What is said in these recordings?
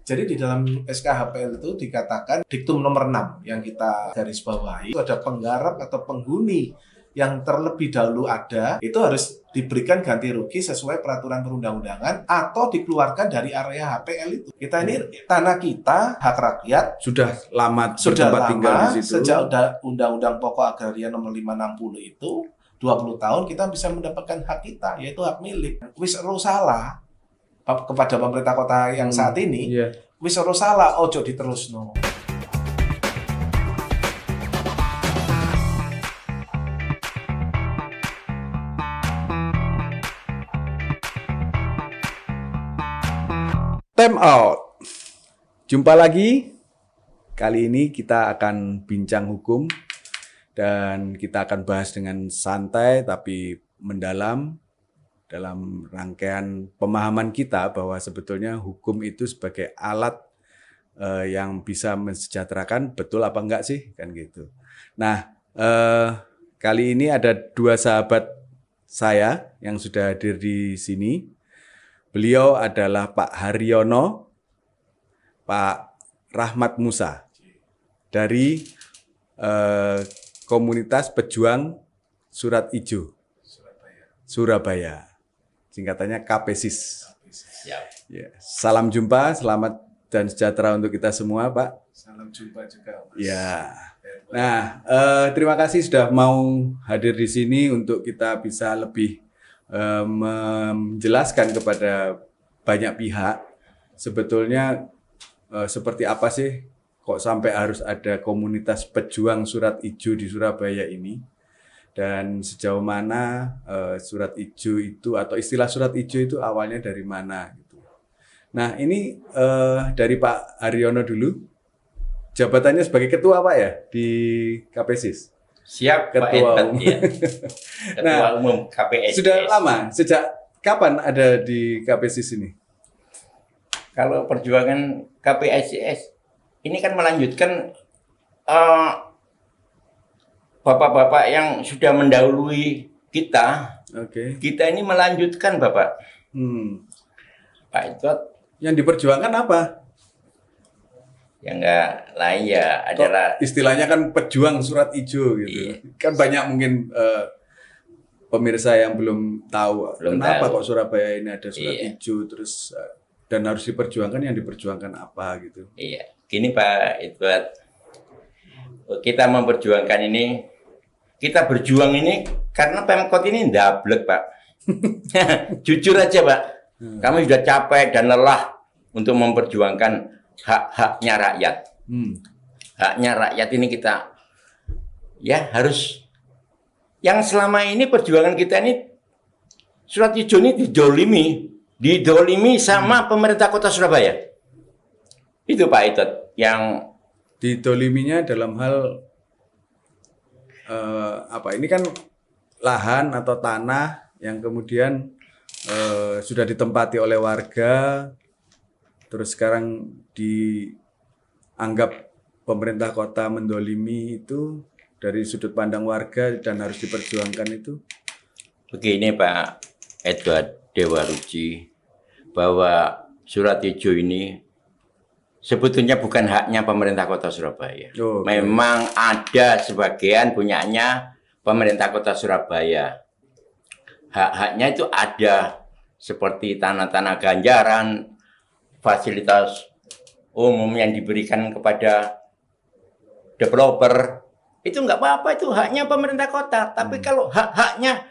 Jadi di dalam SKHPL itu dikatakan diktum nomor 6 yang kita garis bawahi, itu ada penggarap atau penghuni yang terlebih dahulu ada, itu harus diberikan ganti rugi sesuai peraturan perundang-undangan atau dikeluarkan dari area HPL itu. Kita ini tanah kita, hak rakyat, Sudah lama sudah bertempat tinggal di lama, situ. sejak Undang-Undang Pokok Agraria nomor 560 itu, 20 tahun kita bisa mendapatkan hak kita, yaitu hak milik. Wis ero salah kepada pemerintah kota yang saat ini, Iya. wis ero salah, ojo diterusno. Time out. Jumpa lagi. Kali ini kita akan bincang hukum dan kita akan bahas dengan santai tapi mendalam dalam rangkaian pemahaman kita bahwa sebetulnya hukum itu sebagai alat yang bisa mensejahterakan, betul apa enggak sih? Kan gitu. Nah, kali ini ada dua sahabat saya yang sudah hadir di sini. Beliau adalah Pak Haryono, Pak Rahmat Musa dari komunitas pejuang Surat Ijo Surabaya, singkatannya KPSIS. Ya. Salam jumpa, selamat dan sejahtera untuk kita semua, Pak. Salam jumpa juga, Mas. Ya. Nah, terima kasih sudah mau hadir di sini untuk kita bisa lebih menjelaskan kepada banyak pihak sebetulnya seperti apa sih kok sampai harus ada komunitas pejuang Surat Ijo di Surabaya ini, dan sejauh mana Surat Ijo itu atau istilah Surat Ijo itu awalnya dari mana gitu. Nah, ini dari Pak Haryono dulu. Jabatannya sebagai ketua Pak ya di KPSIS? Siap, Ketua Pak Umum. Ya. Ketua Umum KPSIS. Sudah lama, sejak kapan ada di KPSIS ini? Kalau perjuangan KPSIS ini kan melanjutkan bapak-bapak yang sudah mendahului kita. Oke. Kita ini melanjutkan, Bapak. Pak Edward. Yang diperjuangkan apa? Yang enggak lain ya adalah Istilahnya kan pejuang Surat Ijo gitu. Iya. Kan banyak mungkin pemirsa yang belum tahu kenapa kok Surabaya ini ada Surat Iya. Ijo, terus dan harus diperjuangkan, yang diperjuangkan apa gitu. Iya, gini Pak Edward. Kita memperjuangkan ini, kita berjuang ini karena Pemkot ini ndablek, Pak. Jujur aja, Pak. Kami sudah capek dan lelah untuk memperjuangkan hak-haknya rakyat. Haknya rakyat ini kita ya harus, yang selama ini perjuangan kita ini Surat Ijo ini didolimi sama pemerintah Kota Surabaya. Itu Pak Itot yang Didoliminya dalam hal apa? Ini kan lahan atau tanah yang kemudian sudah ditempati oleh warga, terus sekarang dianggap pemerintah kota mendolimi itu dari sudut pandang warga dan harus diperjuangkan itu. begini Pak Edward Dewaruci, bahwa Surat Ijo ini sebetulnya bukan haknya pemerintah Kota Surabaya. Oh, Memang ada sebagian punyanya pemerintah Kota Surabaya. Hak-haknya itu ada seperti tanah-tanah ganjaran, fasilitas umum yang diberikan kepada developer. Itu nggak apa-apa, itu haknya pemerintah kota. Tapi kalau hak-haknya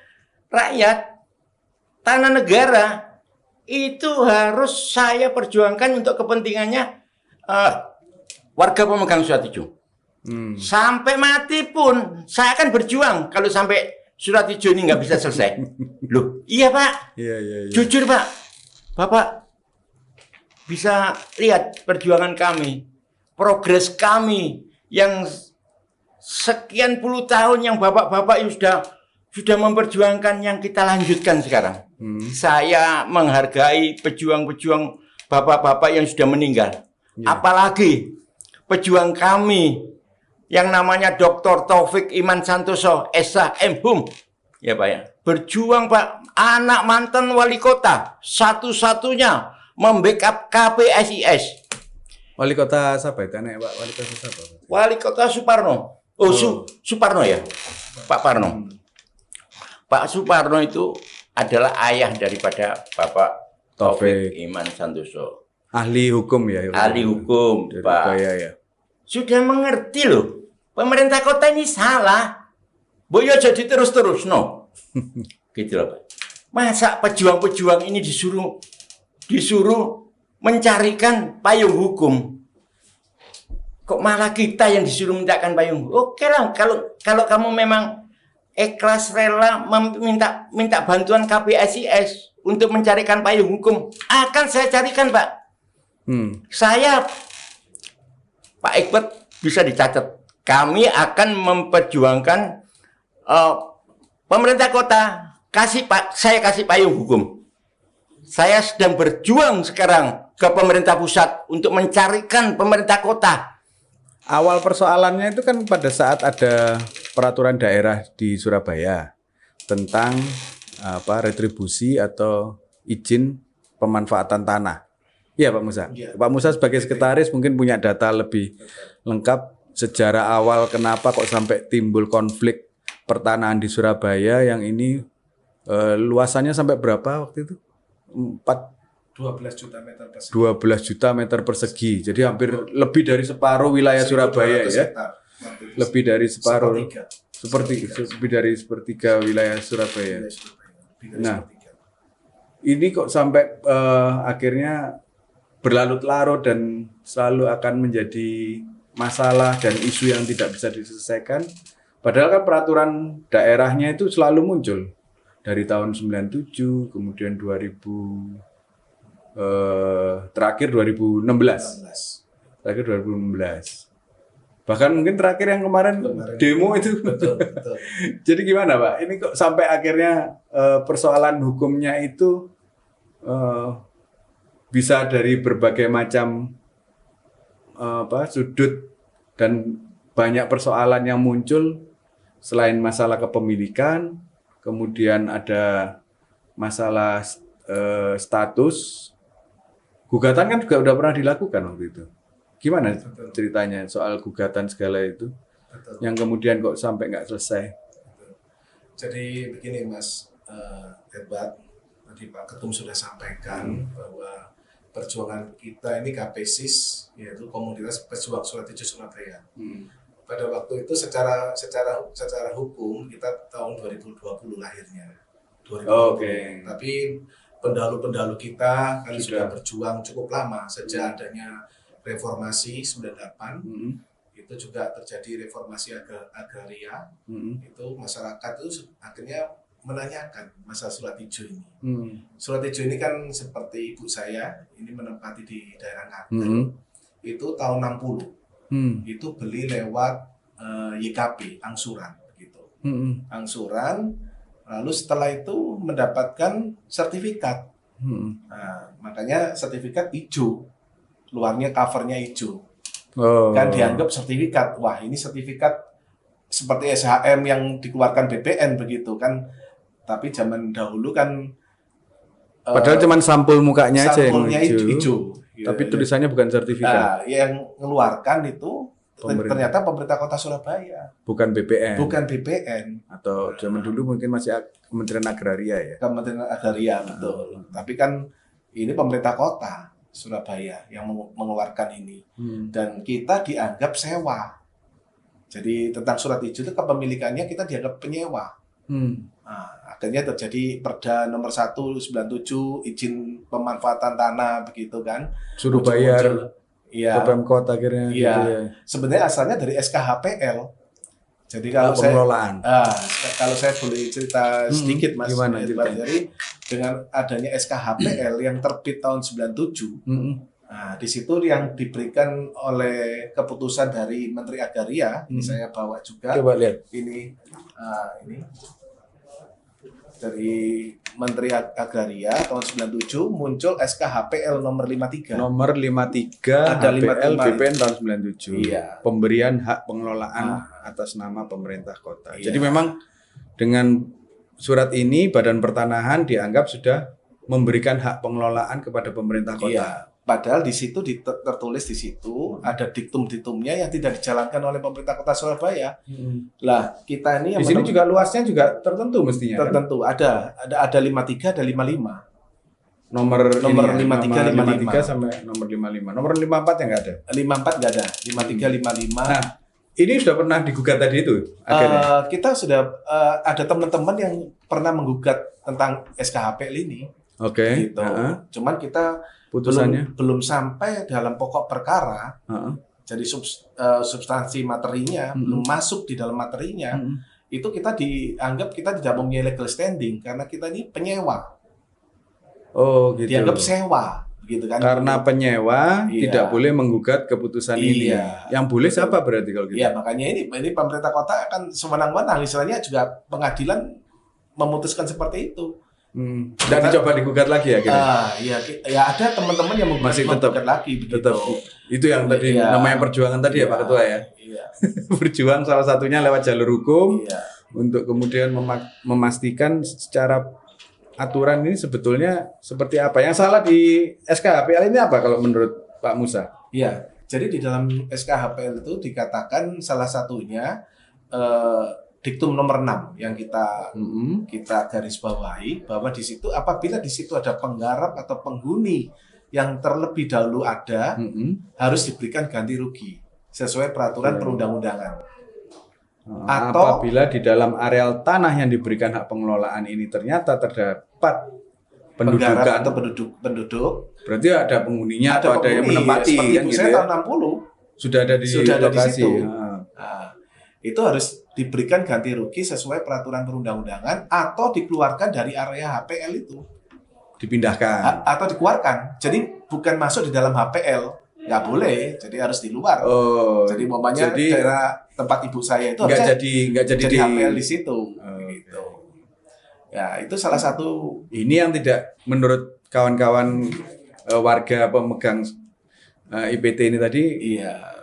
rakyat, tanah negara, itu harus saya perjuangkan untuk kepentingannya warga pemegang Surat Ijo. Sampai mati pun saya akan berjuang kalau sampai Surat Ijo ini nggak bisa selesai. Loh, iya Pak. Iya. Jujur Pak, Bapak bisa lihat perjuangan kami, progres kami yang sekian puluh tahun yang bapak-bapak yang sudah memperjuangkan, yang kita lanjutkan sekarang. Saya menghargai pejuang-pejuang bapak-bapak yang sudah meninggal. Apalagi pejuang kami yang namanya Dr. Taufik Iman Santoso, SH.M.Hum. Ya Pak ya. Berjuang Pak, anak mantan wali kota, satu-satunya membackup KPSIS. Wali kota siapa itu? Anak Pak Wali kota siapa? Wali kota Suparno. Suparno ya, Pak Parno. Pak Suparno itu adalah ayah daripada Bapak Taufik Iman Santoso. Ahli hukum ya. Ahli hukum, dari Pak. Ubaya ya. Sudah mengerti loh. Pemerintah kota ini salah. Boyo jadi terus-terus no. Gitu loh, Pak. Masa pejuang-pejuang ini disuruh mencarikan payung hukum. Kok malah kita yang disuruh mintakan payung hukum? Oke lah, kalau kamu memang ikhlas rela minta bantuan KPSIS untuk mencarikan payung hukum, akan saya carikan, Pak. Saya, Pak Iqbal, bisa dicatat. Kami akan memperjuangkan pemerintah kota. Saya kasih payung hukum. Saya sedang berjuang sekarang ke pemerintah pusat untuk mencarikan pemerintah kota. Awal persoalannya itu kan pada saat ada peraturan daerah di Surabaya tentang retribusi atau izin pemanfaatan tanah. Iya Pak Musa. Ya. Pak Musa sebagai sekretaris mungkin punya data lebih lengkap sejarah awal kenapa kok sampai timbul konflik pertanahan di Surabaya yang ini luasannya sampai berapa waktu itu? 12 juta meter persegi. 12 juta meter persegi. Jadi hampir lebih dari separuh wilayah Surabaya ya. Lebih dari separuh. Lebih dari sepertiga wilayah Surabaya. Nah, ini kok sampai akhirnya berlarut-larut dan selalu akan menjadi masalah dan isu yang tidak bisa diselesaikan. Padahal kan peraturan daerahnya itu selalu muncul. Dari tahun 97, kemudian 2000, terakhir 2016. Terakhir 2016. Bahkan mungkin terakhir yang kemarin demo itu. Betul. Jadi gimana Pak? Ini kok sampai akhirnya persoalan hukumnya itu bisa dari berbagai macam sudut dan banyak persoalan yang muncul selain masalah kepemilikan, kemudian ada masalah status. Gugatan kan juga udah pernah dilakukan waktu itu. Gimana ceritanya soal gugatan segala itu? Betul. Yang kemudian kok sampai nggak selesai? Betul. Jadi begini Mas Hebat, tadi Pak Ketum sudah sampaikan bahwa perjuangan kita ini KPSIS, yaitu Komunitas Pejuang Surat Ijo Surabaya. Pada waktu itu secara hukum kita tahun 2020 lahirnya. 2020. Oke. Tapi pendahulu-pendahulu kita kan sudah berjuang cukup lama sejak adanya reformasi 98. Itu juga terjadi reformasi agraria. Itu masyarakat itu akhirnya menanyakan masalah Surat Ijo ini. Surat Ijo ini kan seperti ibu saya ini menempati di daerah Ngaten. Itu tahun 60. Itu beli lewat YKP angsuran gitu. Angsuran, lalu setelah itu mendapatkan sertifikat. Nah, makanya sertifikat hijau, luarnya covernya hijau. Kan dianggap sertifikat. Wah, ini sertifikat seperti SHM yang dikeluarkan BPN begitu kan. Tapi zaman dahulu kan padahal cuma sampul mukanya aja yang hijau. Tapi tulisannya bukan sertifikat. Nah, yang mengeluarkan itu ternyata pemerintah Kota Surabaya. Bukan BPN. Bukan BPN. Atau zaman dulu mungkin masih Kementerian Agraria ya. Kementerian Agraria, betul. Tapi kan ini pemerintah Kota Surabaya yang mengeluarkan ini. Dan kita dianggap sewa. Jadi tentang Surat Ijo itu kepemilikannya kita dianggap penyewa. Nah, akhirnya terjadi Perda nomor 197 izin pemanfaatan tanah begitu kan. Suruh bayar iya, ke Pemkot akhirnya. iya. Gitu ya. Sebenarnya asalnya dari SKHPL. Jadi kalau kalau saya boleh cerita sedikit Mas. Gimana Jadi dengan adanya SKHPL yang terbit tahun 97. Nah, di situ yang diberikan oleh keputusan dari Menteri Agraria, ini saya bawa juga. Coba lihat. Ini dari Menteri Agraria tahun 97 muncul SKHPL nomor 53. Nomor 53 Ada HPL 55. BPN tahun 97. Iya. Pemberian hak pengelolaan atas nama pemerintah kota. Iya. Jadi memang dengan surat ini Badan Pertanahan dianggap sudah memberikan hak pengelolaan kepada pemerintah kota. Iya. Padahal di situ tertulis di situ ada diktum-diktumnya yang tidak dijalankan oleh pemerintah Kota Surabaya. Lah, kita ini yang Di sini juga luasnya juga tertentu mestinya kan? tertentu ada 53, ada 55. Nomor Nomor ini ya, 53, 53 sampai nomor 55. Nomor 54 yang nggak ada. 54 nggak ada, 53, 55. Nah, ini sudah pernah digugat tadi itu akhirnya. Kita sudah ada teman-teman yang pernah menggugat tentang SKHPL ini. Oke. Gitu. Cuman kita Putusannya? belum sampai dalam pokok perkara. Heeh. Jadi substansi materinya belum masuk di dalam materinya. Itu kita dianggap kita tidak mempunyai legal standing karena kita ini penyewa. Oh, gitu. Dianggap sewa, gitu kan? Karena penyewa Iya. tidak boleh menggugat keputusan ini. Iya. Yang boleh siapa berarti kalau gitu? Iya, makanya ini pemerintah kota akan sewenang-wenang, istilahnya juga pengadilan memutuskan seperti itu. Dan dicoba digugat lagi akhirnya. Iya, ya ada teman-teman yang Masih tetap menggugat lagi begitu. Tetap itu yang tadi Iya. namanya perjuangan tadi ya Pak Ketua ya. Iya. Berjuang salah satunya lewat jalur hukum Iya. untuk kemudian memastikan secara aturan ini sebetulnya seperti apa. Yang salah di SKHPL ini apa kalau menurut Pak Musa? Iya. Jadi di dalam SKHPL itu dikatakan salah satunya diktum nomor 6 yang kita garis bawahi bahwa di situ apabila di situ ada penggarap atau penghuni yang terlebih dahulu ada harus diberikan ganti rugi sesuai peraturan perundang-undangan. Atau apabila di dalam areal tanah yang diberikan hak pengelolaan ini ternyata terdapat penggarap pendudukan atau penduduk berarti ada penghuninya atau ada yang penghuni, menempati seperti kan ibu gitu saya ya. tahun 60 Sudah ada di sudah ada di lokasi. situ. Nah, itu harus diberikan ganti rugi sesuai peraturan perundang-undangan atau dikeluarkan dari area HPL itu. Dipindahkan. Atau dikeluarkan. Jadi bukan masuk di dalam HPL, nggak boleh. Jadi harus di luar. Oh. Jadi umpamanya daerah tempat ibu saya itu nggak jadi jadi di HPL di situ. Okay. Gitu. Ya itu salah satu. Ini yang tidak menurut kawan-kawan warga pemegang IPT ini tadi. Iya.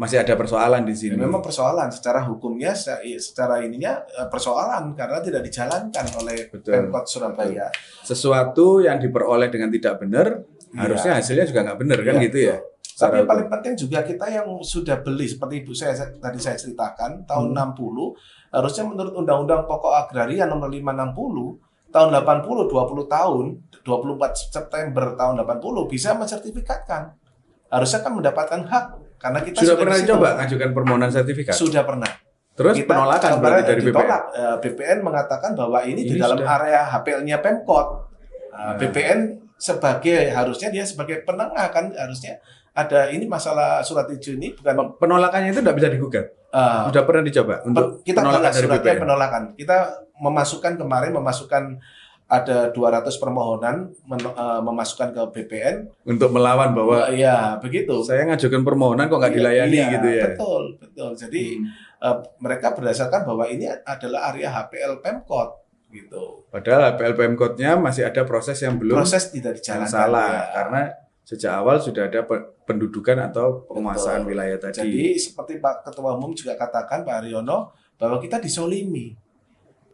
Masih ada persoalan di sini. Ya, memang persoalan secara hukumnya, secara ininya persoalan karena tidak dijalankan oleh Pemkot Surabaya. Sesuatu yang diperoleh dengan tidak benar, harusnya hasilnya juga nggak benar kan gitu ya. Tapi yang paling penting juga kita yang sudah beli seperti ibu saya tadi saya ceritakan tahun 60 harusnya menurut Undang-Undang Pokok Agraria nomor 560 tahun 80 20 tahun 24 September tahun 80 bisa mensertifikatkan. Harusnya kan mendapatkan hak karena kita sudah pernah coba ngajukan permohonan sertifikat. Sudah pernah. Terus kita penolakan berarti dari BPN. BPN mengatakan bahwa ini di dalam area HPL-nya Pemkot. BPN sebagai harusnya dia sebagai penengah kan harusnya ada ini masalah surat izin ini bukan penolakannya itu tidak bisa digugat. Sudah pernah dicoba untuk kita penolakan dari BPN. Penolakan. Kita memasukkan ada 200 permohonan memasukkan ke BPN untuk melawan bahwa ya begitu. Saya ngajukan permohonan kok nggak dilayani gitu ya. Betul. Jadi mereka berdasarkan bahwa ini adalah area HPL Pemkot gitu. Padahal HPL Pemkotnya masih ada proses yang belum tidak dijalankan. Salah karena sejak awal sudah ada pendudukan atau penguasaan wilayah tadi. Jadi seperti Pak Ketua Umum juga katakan Pak Haryono bahwa kita disolimi.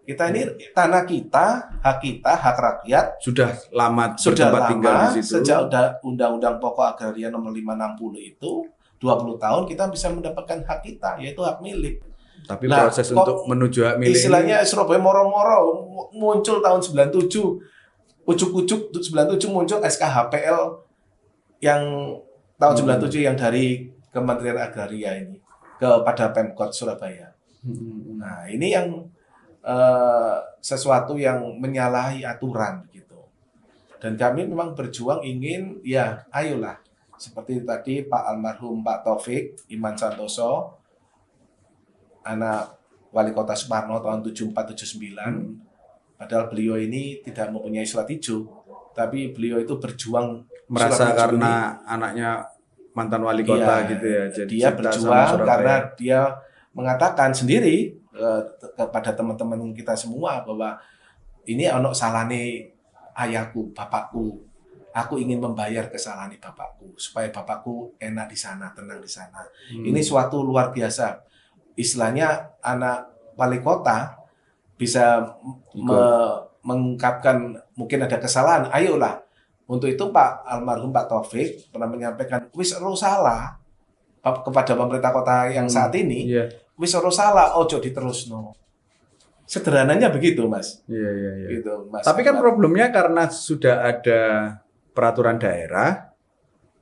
Kita ini tanah kita, hak rakyat sudah lama tinggal di situ. Sejak Undang-Undang Pokok Agraria nomor 560 itu 20 tahun kita bisa mendapatkan hak kita yaitu hak milik. Tapi proses untuk menuju hak milik istilahnya Surabaya moro-moro muncul tahun 97. Ujuk-ujuk 97 muncul SKHPL yang tahun 97 yang dari Kementerian Agraria ini kepada Pemkot Surabaya. Nah, ini yang sesuatu yang menyalahi aturan gitu. Dan kami memang berjuang ingin ya ayolah seperti tadi Pak almarhum Pak Taufik Iman Santoso anak Wali Kota Sumarno tahun 74-79. Padahal beliau ini tidak mempunyai surat hijau, tapi beliau itu berjuang merasa karena anaknya mantan wali kota gitu ya. Jadi dia berjuang karena dia mengatakan sendiri kepada teman-teman kita semua bahwa ini ono salane ayahku, bapakku. Aku ingin membayar kesalahan bapakku supaya bapakku enak di sana, tenang di sana. Ini suatu luar biasa. Istilahnya anak wali kota bisa mengungkapkan mungkin ada kesalahan. Ayolah Untuk itu almarhum Pak Taufik pernah menyampaikan, wis ero salah kepada pemerintah kota yang saat ini, Iya. wis ero salah, ojo diterusno. Sederhananya begitu, Mas. Iya. Gitu, Mas. Tapi kan problemnya karena sudah ada peraturan daerah,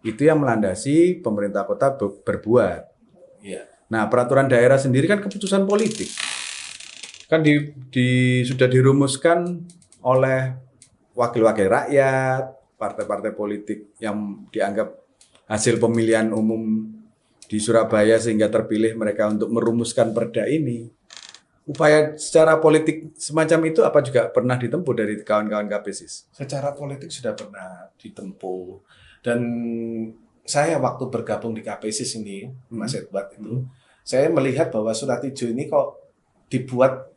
itu yang melandasi pemerintah kota berbuat. Iya. Nah, peraturan daerah sendiri kan keputusan politik. Kan sudah dirumuskan oleh wakil-wakil rakyat, partai-partai politik yang dianggap hasil pemilihan umum di Surabaya sehingga terpilih mereka untuk merumuskan perda ini. Upaya secara politik semacam itu apa juga pernah ditempuh dari kawan-kawan KPSIS? Secara politik sudah pernah ditempuh. Dan saya waktu bergabung di KPSIS ini, Mas Edward itu, saya melihat bahwa surat hijau ini kok dibuat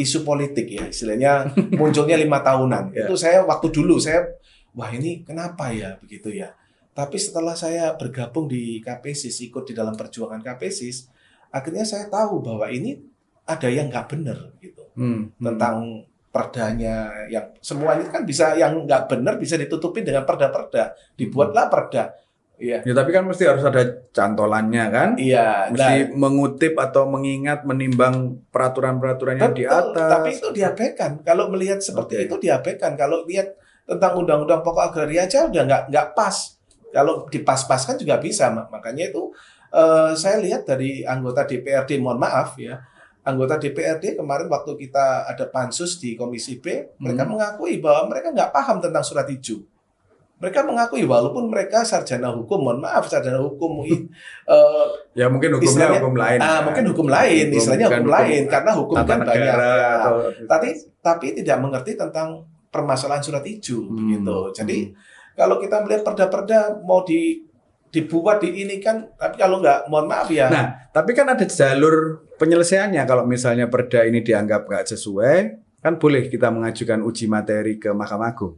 isu politik ya, istilahnya munculnya 5 tahunan. Itu saya waktu dulu, wah ini kenapa ya begitu ya. Tapi setelah saya bergabung di KPSIS, ikut di dalam perjuangan KPSIS, akhirnya saya tahu bahwa ini ada yang nggak benar gitu. Tentang perdanya yang semuanya kan bisa, yang nggak benar bisa ditutupin dengan perda-perda. Dibuatlah perda. Iya. Ya, tapi kan mesti harus ada cantolannya kan? Iya. Mesti mengutip atau mengingat, menimbang peraturan-peraturan yang di atas. Tapi itu diabaikan. Kalau melihat seperti itu diabaikan. Kalau lihat tentang undang-undang pokok agraria aja udah nggak pas. Kalau dipas-paskan juga bisa. Makanya itu saya lihat dari anggota DPRD, mohon maaf ya, anggota DPRD kemarin waktu kita ada pansus di Komisi B, mereka mengakui bahwa mereka nggak paham tentang surat hijau. Mereka mengakui walaupun mereka sarjana hukum, mohon maaf, sarjana hukum, ya mungkin hukumnya hukum lain. Mungkin hukum lain, istilahnya hukum lain, karena hukum kan banyak. Tapi tidak mengerti tentang permasalahan surat hijau, gitu. Jadi kalau kita melihat perda-perda mau dibuat di ini kan, tapi kalau nggak, mohon maaf ya. Nah, tapi kan ada jalur penyelesaiannya. Kalau misalnya perda ini dianggap nggak sesuai, kan boleh kita mengajukan uji materi ke Mahkamah Agung.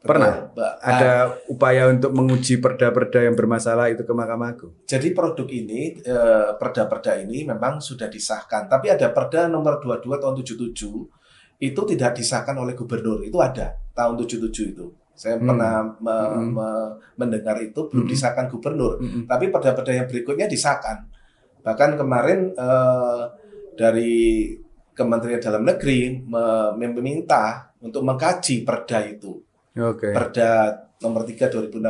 Pernah ada upaya untuk menguji perda-perda yang bermasalah itu ke Mahkamah Agung? Jadi produk ini, perda-perda ini memang sudah disahkan. Tapi ada perda nomor 22 tahun 77, itu tidak disahkan oleh gubernur. Itu ada, tahun 77 itu. Saya pernah mendengar itu belum disahkan gubernur. Tapi perda-perda yang berikutnya disahkan. Bahkan kemarin dari Kementerian Dalam Negeri meminta untuk mengkaji perda itu. Perda nomor 3 2016,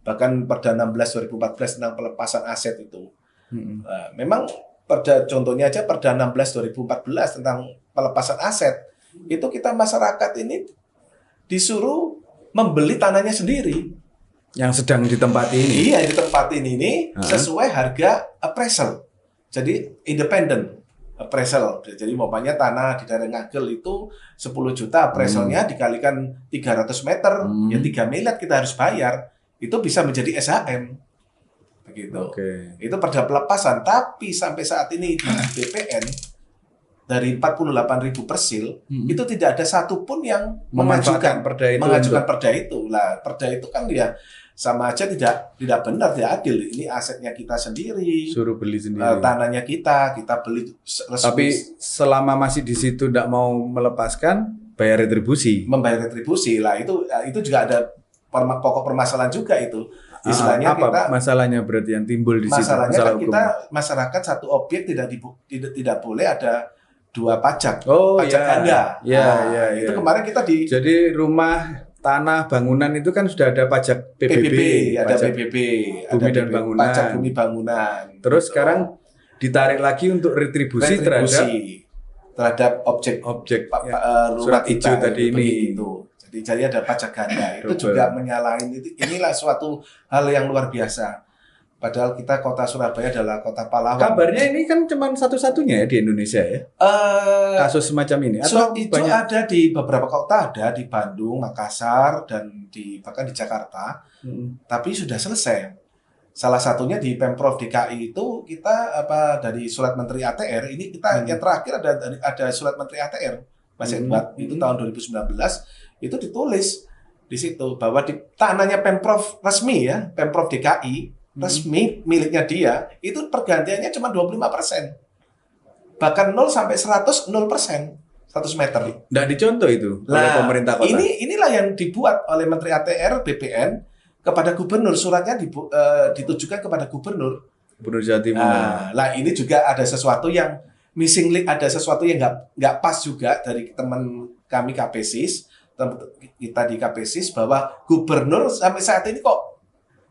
bahkan Perda 16 2014 tentang pelepasan aset itu. Memang perda, contohnya aja Perda 16 2014 tentang pelepasan aset, itu kita masyarakat ini disuruh membeli tanahnya sendiri. Yang sedang ditempati ini? Iya, ditempatin ini sesuai harga appraisal. Jadi independen appraisal. Jadi umpamanya tanah di daerah Ngagel itu 10 juta appraisalnya dikalikan 300 meter, ya 3 miliar kita harus bayar. Itu bisa menjadi SHM. Begitu. Itu perda pelepasan. Tapi sampai saat ini di BPN dari 48.000 persil itu tidak ada satupun yang mengajukan perda itu. Lah, perda itu kan ya sama aja tidak benar, tidak adil. Ini asetnya kita sendiri, suruh beli sendiri, tanahnya kita beli resmi. Tapi selama masih di situ tidak mau melepaskan, bayar retribusi. Membayar retribusi lah, itu juga ada pokok permasalahan juga itu. Istilahnya apa kita, masalahnya berarti yang timbul di situ? Masalahnya kan kita masyarakat satu objek tidak boleh ada 2 pajak, pajak ganda. Itu kemarin kita Jadi rumah, tanah, bangunan itu kan sudah ada pajak PBB, ada PBB, bumi dan bangunan, pajak bumi bangunan. Terus gitu. Sekarang ditarik lagi untuk retribusi terhadap objek rumah hijau tadi ini. Itu. Jadi ada pajak ganda. Itu juga menyalahin itu. Inilah suatu hal yang luar biasa. Padahal kita kota Surabaya adalah kota pahlawan. Kabarnya ini kan cuma satu-satunya ya di Indonesia ya? Kasus semacam ini? Surat itu ada di beberapa kota, ada di Bandung, Makassar, dan bahkan di Jakarta. Tapi sudah selesai. Salah satunya di Pemprov DKI itu kita dari surat Menteri ATR, ini kita yang terakhir ada surat Menteri ATR, Mas Edward, itu tahun 2019, itu ditulis di situ bahwa di tanahnya Pemprov resmi ya, Pemprov DKI, resmi miliknya dia, itu pergantiannya cuma 25%. Bahkan 0 sampai 100, 0%. 100 meter. Nggak dicontoh itu oleh pemerintah kota. Inilah yang dibuat oleh Menteri ATR BPN kepada gubernur. Suratnya ditujukan kepada gubernur. Gubernur Jawa Timur. Nah, ini juga ada sesuatu yang missing link, ada sesuatu yang nggak pas juga dari teman kami KPSIS, kita di KPSIS, bahwa gubernur sampai saat ini kok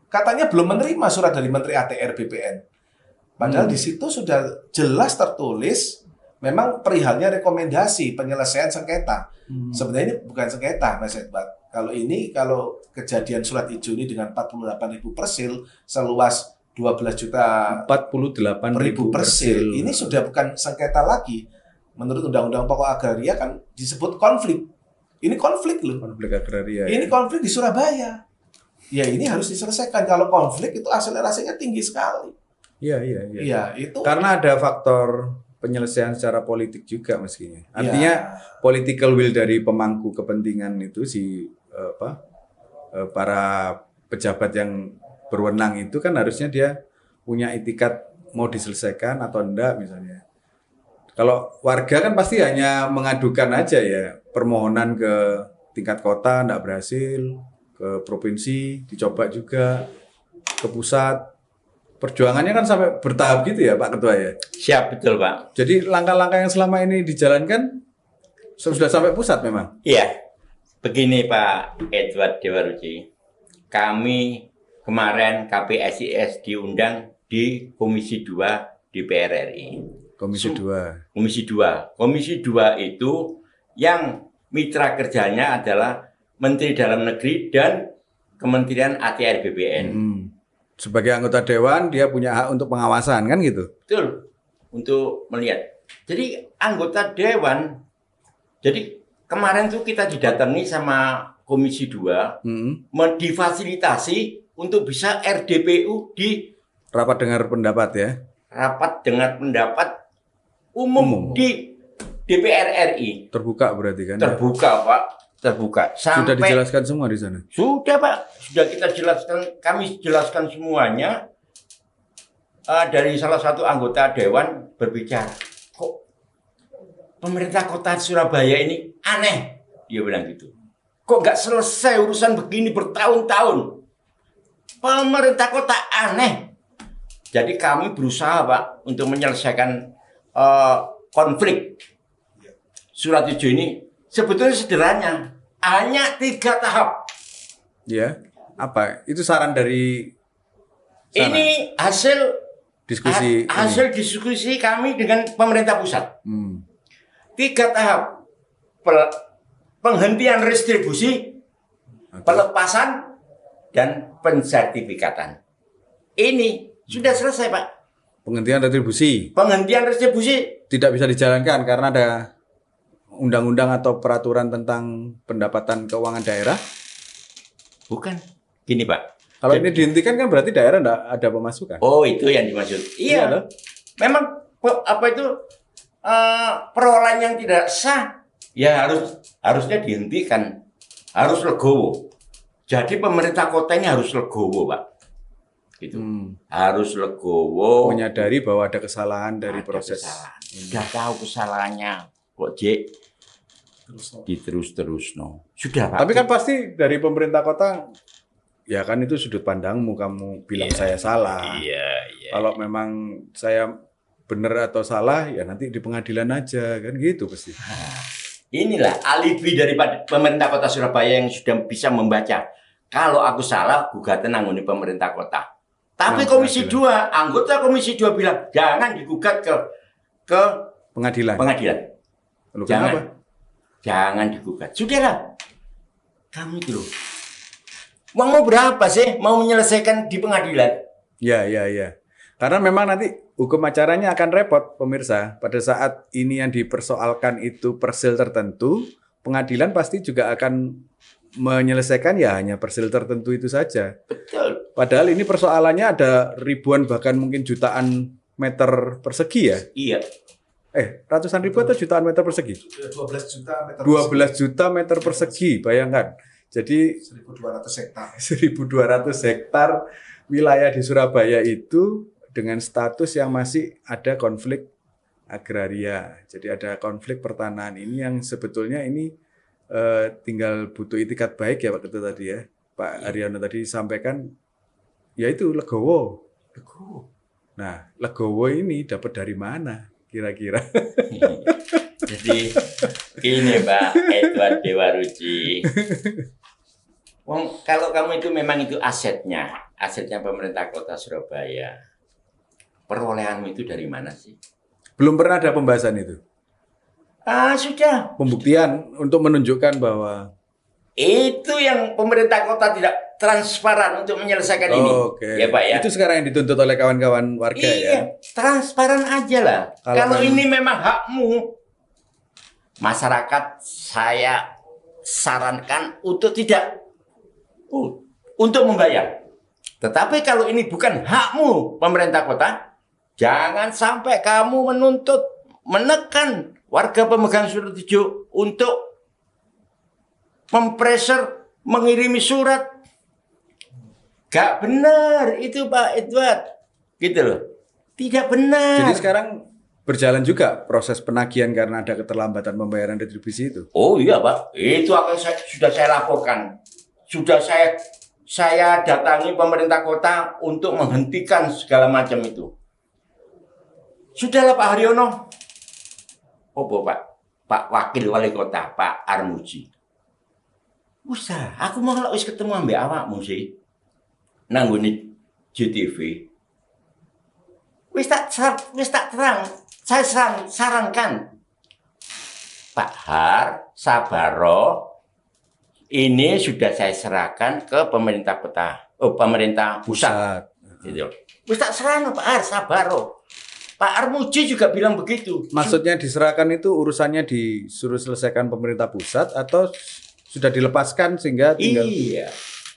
katanya belum menerima surat dari Menteri ATR BPN. Padahal di situ sudah jelas tertulis memang perihalnya rekomendasi penyelesaian sengketa. Sebenarnya ini bukan sengketa, Mas Edward. Kalau kejadian surat hijau ini dengan 48.000 persil seluas 12.048.000 persil, ini sudah bukan sengketa lagi. Menurut Undang-Undang Pokok Agraria kan disebut konflik. Ini konflik loh. Konflik agraria. Ini konflik di Surabaya. Ya ini harus diselesaikan. Kalau konflik itu akselerasinya tinggi sekali. Iya. Itu. Karena ada faktor penyelesaian secara politik juga mestinya. Artinya political will dari pemangku kepentingan itu para pejabat yang berwenang itu kan harusnya dia punya itikat mau diselesaikan atau enggak misalnya. Kalau warga kan pasti hanya mengadukan aja ya, permohonan ke tingkat kota enggak berhasil, ke provinsi dicoba juga, ke pusat. Perjuangannya kan sampai bertahap gitu ya Pak Ketua ya? Siap, betul Pak. Jadi langkah-langkah yang selama ini dijalankan sudah sampai pusat memang? Iya, begini Pak Edward Dewaruci. Kami kemarin KPSIS diundang di Komisi 2 DPR RI. Komisi 2. Komisi 2. Komisi 2 itu yang mitra kerjanya adalah Menteri Dalam Negeri dan Kementerian ATR BPN. Sebagai anggota dewan dia punya hak untuk pengawasan kan gitu? Betul, untuk melihat. Jadi anggota dewan, jadi kemarin tuh kita didatangi sama Komisi 2 difasilitasi untuk bisa RDPU di rapat dengar pendapat ya. Rapat dengar pendapat umum di DPR RI. Terbuka berarti kan? Terbuka, ya? Pak. Terbuka. Sudah dijelaskan semua di sana? Sudah, Pak. Sudah kita jelaskan, kami jelaskan semuanya. Dari salah satu anggota dewan berbicara, kok pemerintah kota Surabaya ini aneh. Dia bilang gitu. Kok nggak selesai urusan begini bertahun-tahun? Pemerintah kota aneh. Jadi kami berusaha, Pak, untuk menyelesaikan konflik surat hijau ini. Sebetulnya sederhana, hanya 3 tahap. Ya, apa? Itu saran dari sana? Ini hasil diskusi kami dengan pemerintah pusat. 3 tahap. Penghentian restribusi, pelepasan, dan pensertifikatan. Ini sudah selesai, Pak. Penghentian retribusi. Penghentian retribusi Tidak bisa dijalankan karena ada undang-undang atau peraturan tentang pendapatan keuangan daerah? bukan. Gini, Pak. Kalau ini dihentikan kan berarti daerah enggak ada pemasukan. Oh, itu yang dimaksud. Iya. loh. Memang perolahan yang tidak sah ya harusnya dihentikan. Harus legowo. Jadi pemerintah kota ini harus legowo, Pak. Gitu. Harus legowo. Menyadari bahwa ada kesalahan dari proses. Sudah tahu kesalahannya. Kok diterus no. Sudah, Pak. Tapi kan pasti dari pemerintah kota, ya kan itu sudut pandangmu, kamu bilang saya salah. Iya. Kalau memang saya benar atau salah, ya nanti di pengadilan aja, kan gitu pasti. Inilah alibi dari pemerintah kota Surabaya yang sudah bisa membaca. Kalau aku salah, gugatan nangguni pemerintah kota. Tapi Komisi 2, anggota Komisi 2 bilang, jangan digugat ke Pengadilan. Lalu kenapa? Jangan digugat. Sudahlah. Kamu itu loh. Uang mau berapa sih mau menyelesaikan di pengadilan? Ya. Karena memang nanti hukum acaranya akan repot, pemirsa. Pada saat ini yang dipersoalkan itu persil tertentu, pengadilan pasti juga akan menyelesaikan ya hanya persil tertentu itu saja. Betul. Padahal ini persoalannya ada ribuan bahkan mungkin jutaan meter persegi ya? Iya. Ratusan ribu atau jutaan meter persegi? 12 juta meter 12 juta meter persegi, bayangkan. Jadi 1.200 hektar. 1.200 hektar wilayah di Surabaya itu dengan status yang masih ada konflik agraria. Jadi ada konflik pertanahan ini yang sebetulnya ini tinggal butuh itikat baik ya Pak Ketua tadi ya. Pak Haryono tadi sampaikan, yaitu legowo. Nah, legowo ini dapat dari mana kira-kira? Jadi ini Pak Edward Dewaruci. Kalau kamu itu memang itu asetnya pemerintah Kota Surabaya. Perolehanmu itu dari mana sih? Belum pernah ada pembahasan itu. Sudah. Pembuktian untuk menunjukkan bahwa itu yang pemerintah kota tidak transparan untuk menyelesaikan ini. Oke. Ya Pak ya. Itu sekarang yang dituntut oleh kawan-kawan warga ya. Iya, transparan aja lah. Kalau ini memang hakmu, masyarakat saya sarankan untuk tidak untuk membayar. Tetapi kalau ini bukan hakmu pemerintah kota, jangan sampai kamu menekan warga pemegang surat hijau untuk mempressure, mengirimi surat. Gak benar itu Pak Edward. Gitu loh. Tidak benar. Jadi sekarang berjalan juga proses penagihan karena ada keterlambatan pembayaran retribusi itu. Oh iya Pak, itu sudah saya laporkan. Sudah saya datangi pemerintah kota untuk menghentikan segala macam itu. Sudahlah Pak Haryono. Oh Pak Wakil Wali Kota, Pak Armuji. Usah, aku mau wis ketemu ambek awakmu sih. Nanggone JTV. Wis tak terang. Saya sarankan Pak Har, Sabaro, ini sudah saya serahkan ke pemerintah kota, pemerintah pusat. Gitu. Wis tak serahkan Pak Har, Sabaro. Pak Armuji juga bilang begitu. Maksudnya diserahkan itu urusannya disuruh selesaikan pemerintah pusat atau sudah dilepaskan sehingga tinggal. Iya.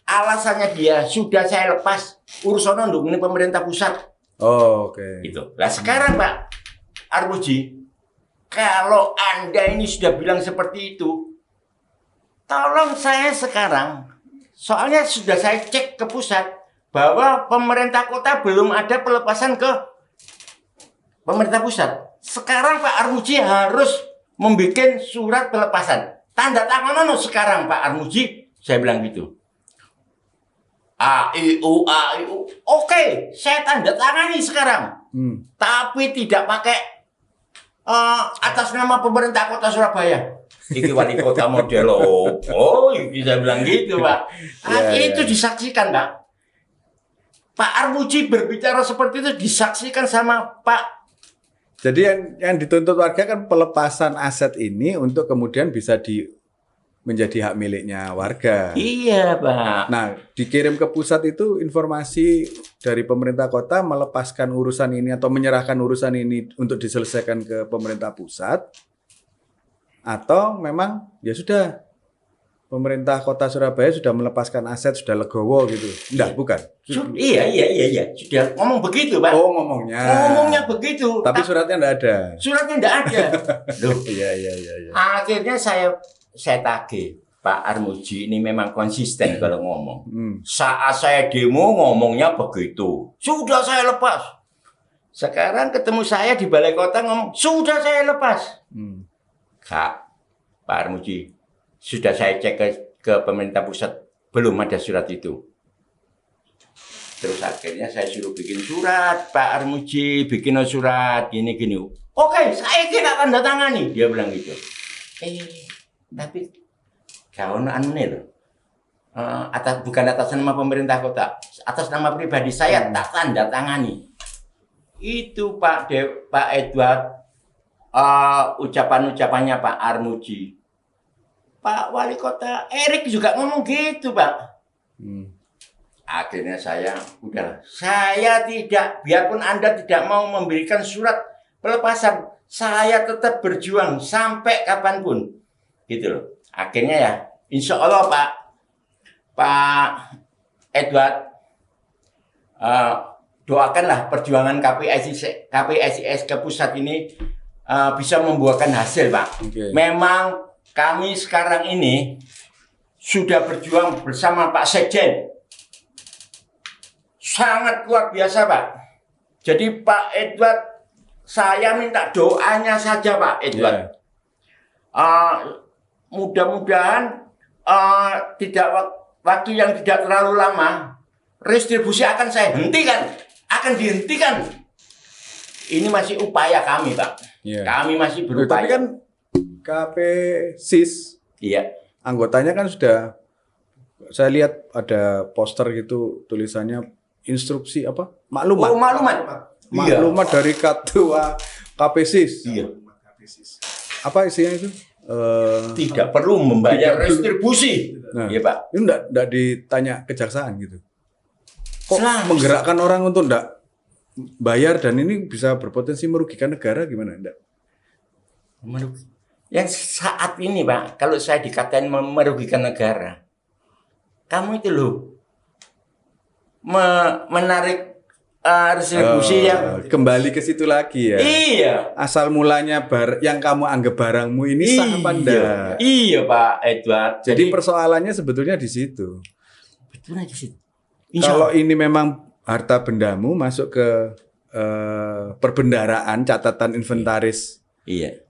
Alasannya dia sudah saya lepas urusan ini pemerintah pusat. Oh, oke. Itu. Nah sekarang Pak Armuji, kalau Anda ini sudah bilang seperti itu, tolong saya sekarang, soalnya sudah saya cek ke pusat bahwa pemerintah kota belum ada pelepasan ke pemerintah pusat. Sekarang Pak Armuji harus membuat surat pelepasan. Tanda tangan sekarang Pak Armuji, saya bilang gitu. AIU. Oke, saya tanda tangani sekarang. Tapi tidak pakai atas nama pemerintah kota Surabaya. Iki wali kota model oh, bisa bilang gitu Pak. Itu disaksikan Pak. Pak Armuji berbicara seperti itu disaksikan sama Pak. Jadi yang dituntut warga kan pelepasan aset ini untuk kemudian bisa menjadi hak miliknya warga. Iya Pak. Nah, dikirim ke pusat itu informasi dari pemerintah kota melepaskan urusan ini atau menyerahkan urusan ini untuk diselesaikan ke pemerintah pusat, atau memang ya sudah pemerintah kota Surabaya sudah melepaskan aset, sudah legowo gitu. Enggak, bukan. Iya. Sudah ngomong begitu Pak. Oh, ngomongnya begitu. Tapi suratnya enggak ada. Suratnya enggak ada. Loh. Iya. Akhirnya saya tagih, Pak Armuji ini memang konsisten kalau ngomong. Saat saya demo ngomongnya begitu. Sudah saya lepas. Sekarang ketemu saya di balai kota ngomong, sudah saya lepas. Kak, Pak Armuji, sudah saya cek ke pemerintah pusat, belum ada surat itu. Terus akhirnya saya suruh bikin surat, Pak Armuji, bikin surat, gini. Oke, saya kira tanda tangani. Dia bilang gitu. Tapi kau loh. Bukan atas nama pemerintah kota, atas nama pribadi saya tak tanda tangani. Itu Pak Edward, ucapannya Pak Armuji. Pak Wali Kota Erik juga ngomong gitu Pak. Akhirnya saya tidak, biarpun Anda tidak mau memberikan surat pelepasan, saya tetap berjuang sampai kapanpun. Gitu loh. Akhirnya ya, insya Allah Pak Edward, doakanlah perjuangan KPSIS ke pusat ini bisa membuahkan hasil Pak. Okay. Memang kami sekarang ini sudah berjuang bersama Pak Sekjen. Sangat luar biasa Pak. Jadi Pak Edward saya minta doanya saja Pak Edward. Ya. Mudah-mudahan tidak waktu yang tidak terlalu lama restribusi akan saya hentikan, akan dihentikan. Ini masih upaya kami Pak. Ya. Kami masih Tapi berupaya. kan KPSIS Iya. anggotanya kan sudah, saya lihat ada poster gitu tulisannya instruksi apa? Maklumat. Oh, maklumat. Iya. Maklumat dari ketua KPSIS. Iya. Apa isinya itu? Tidak perlu membayar restribusi. Nah, Iya Pak. itu enggak ditanya kejaksaan gitu. Kok Selalu. menggerakkan orang untuk enggak bayar dan ini bisa berpotensi merugikan negara gimana? Enggak. Yang saat ini Pak, kalau saya dikatain merugikan negara, kamu itu loh menarik restribusi yang kembali ke situ lagi ya. iya. Asal mulanya yang kamu anggap barangmu ini sah apa enggak? Iya Pak Edward. Jadi persoalannya sebetulnya di situ. betulnya di situ. Kalau ini memang harta bendamu masuk ke perbendaraan catatan inventaris Iya.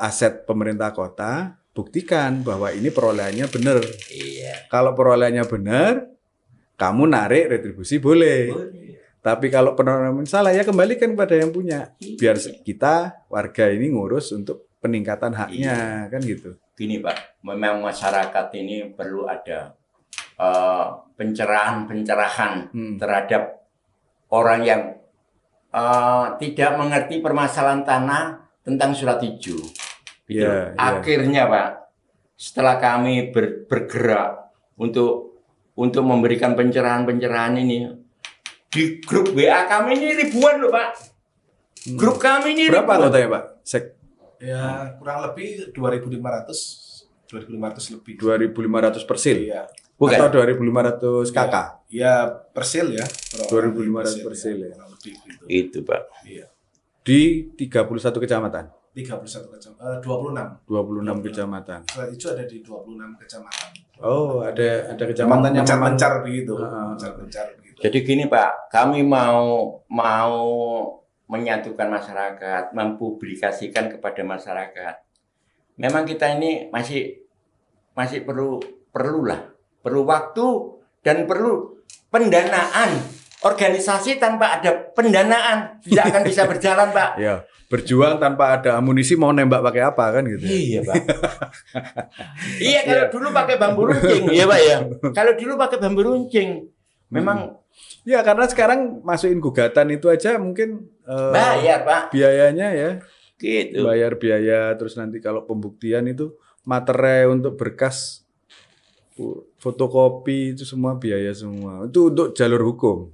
aset pemerintah kota, buktikan bahwa ini perolehannya benar. Iya. Kalau perolehannya benar, kamu narik retribusi boleh. Tapi kalau perolehan salah ya kembalikan kepada yang punya. Biar kita warga ini ngurus untuk peningkatan haknya, kan gitu. Gini Pak, memang masyarakat ini perlu ada pencerahan terhadap orang yang tidak mengerti permasalahan tanah tentang surat hijau. Gitu. Iya, iya. Akhirnya Pak, setelah kami bergerak untuk memberikan pencerahan ini di grup WA kami ini ribuan loh Pak. Grup kami ini Berapa ribuan. anggotanya Pak? Ya kurang lebih 2.500 lebih. 2.500 persil? Iya. Bukan. Atau 2.500 KK? Ya persil ya. 2.500 persil ya. Kurang lebih gitu. Itu Pak. Iya. Di 31 kecamatan? 31 kecamatan, 26. 26 kecamatan. Surat hijau ada di 26 kecamatan. Oh, ada kecamatan yang memang mencar begitu. Ah. Mencar begitu. Jadi gini Pak, kami mau menyatukan masyarakat, mempublikasikan kepada masyarakat. Memang kita ini masih perlu waktu dan perlu pendanaan. Organisasi tanpa ada pendanaan tidak akan bisa berjalan Pak. ya, berjuang tanpa ada amunisi mau nembak pakai apa kan gitu. Iya Pak. Iya kalau dulu pakai bambu runcing, iya Pak ya. Kalau dulu pakai bambu runcing, memang Ya, karena sekarang masukin gugatan itu aja mungkin bayar Pak. biayanya ya. Gitu. Bayar biaya, terus nanti kalau pembuktian itu materai untuk berkas fotokopi itu semua biaya semua. Itu untuk jalur hukum.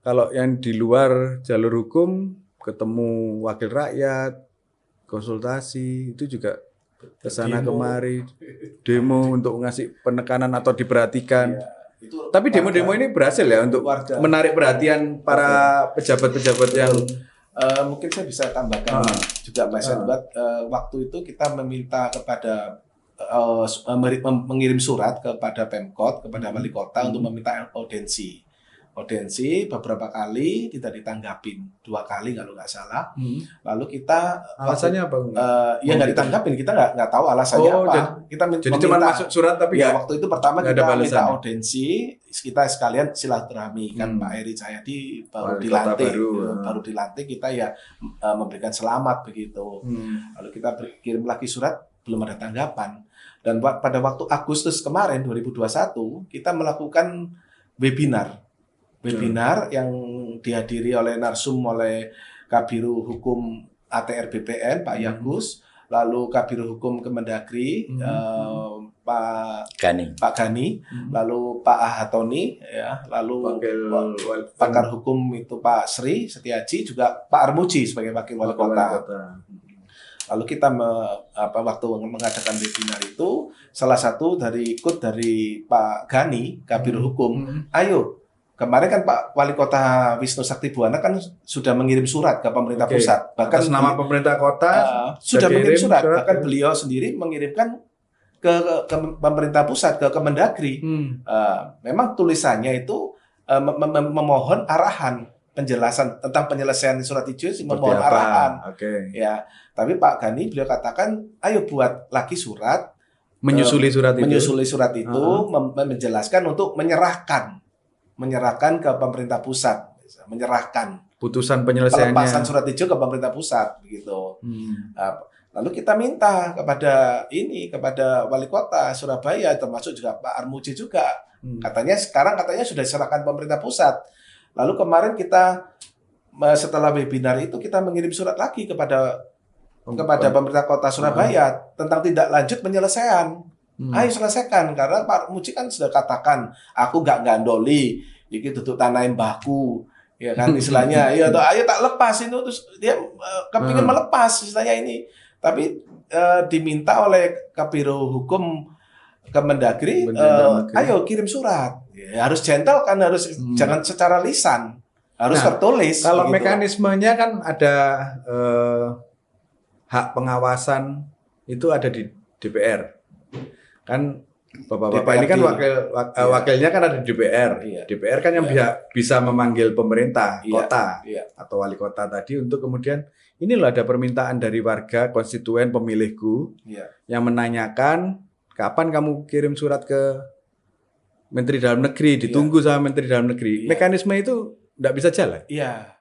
Kalau yang di luar jalur hukum ketemu wakil rakyat, konsultasi itu juga kesana kemari demo untuk ngasih penekanan atau diperhatikan. Itu Tapi demo-demo ini berhasil ya untuk warga. menarik perhatian para pejabat-pejabat yang mungkin saya bisa tambahkan juga Mas Edward, waktu itu kita meminta kepada mengirim surat kepada Pemkot, kepada wali kota untuk meminta audensi beberapa kali tidak ditanggapin, 2 kali kalau nggak salah. Lalu kita alasannya apa? ya nggak ditanggapin, kita nggak tahu alasannya apa. Kita Jadi cuma masuk surat tapi ya nggak- waktu itu pertama nggak ada kita minta balasannya. audensi, kita sekalian silaturahmi kan Pak Eri Cahyadi baru Wali kota dilantik, baru. baru dilantik kita ya memberikan selamat begitu. Lalu kita kirim lagi surat, belum ada tanggapan. Dan pada waktu Agustus kemarin 2021 kita melakukan webinar yang dihadiri oleh narsum oleh Kabiru Hukum ATR BPN Pak Yagus, lalu Kabiru Hukum Kemendagri Pak Gani, lalu Pak Ahatoni ya, lalu pakar hukum itu Pak Sri Setiaji, juga Pak Armuji sebagai wakil wali kota. Lalu kita waktu mengadakan webinar itu, salah satu ikut dari Pak Gani, Kabiru Hukum, ayo. Kemarin kan Pak Wali Kota Wisnu Sakti Buwana kan sudah mengirim surat ke pemerintah pusat. Bahkan atas nama pemerintah kota sudah mengirim surat. Bahkan ya. beliau sendiri mengirimkan ke pemerintah pusat, ke Kemendagri. Memang tulisannya itu memohon arahan penjelasan tentang penyelesaian surat hijau sih, Seperti memohon apa? arahan. Oke. Ya, tapi Pak Gani beliau katakan, ayo buat lagi surat, Menyusuli surat itu. menyusuli surat itu, menjelaskan untuk menyerahkan ke pemerintah pusat, menyerahkan Putusan penyelesaiannya. pelepasan surat hijau ke pemerintah pusat, begitu. Nah, lalu kita minta kepada wali kota Surabaya, termasuk juga Pak Armuji juga. Katanya sudah diserahkan pemerintah pusat. Lalu kemarin kita setelah webinar itu kita mengirim surat lagi kepada pemerintah kota Surabaya tentang tindak lanjut penyelesaian. Ayo selesaikan, karena Pak Armuji kan sudah katakan, aku nggak gandoli, iki duduk tanah mbahku. Ya kan istilahnya, ayo tak lepas itu, terus dia kepingin melepas istilahnya ini, tapi diminta oleh Kabiro Hukum Kemendagri, ayo kirim surat, ya, harus gentle kan, harus jangan secara lisan, harus tertulis. Kalau begitu. mekanismenya kan ada hak pengawasan itu ada di DPR, kan Bapak-bapak ini kan wakilnya kan ada di DPR. Iya. DPR kan yang bisa memanggil pemerintah kota Iya. atau wali kota tadi untuk kemudian ini loh ada permintaan dari warga konstituen pemilihku yang menanyakan kapan kamu kirim surat ke Menteri Dalam Negeri, ditunggu sama Menteri Dalam Negeri. Mekanisme itu tidak bisa jalan. Iya.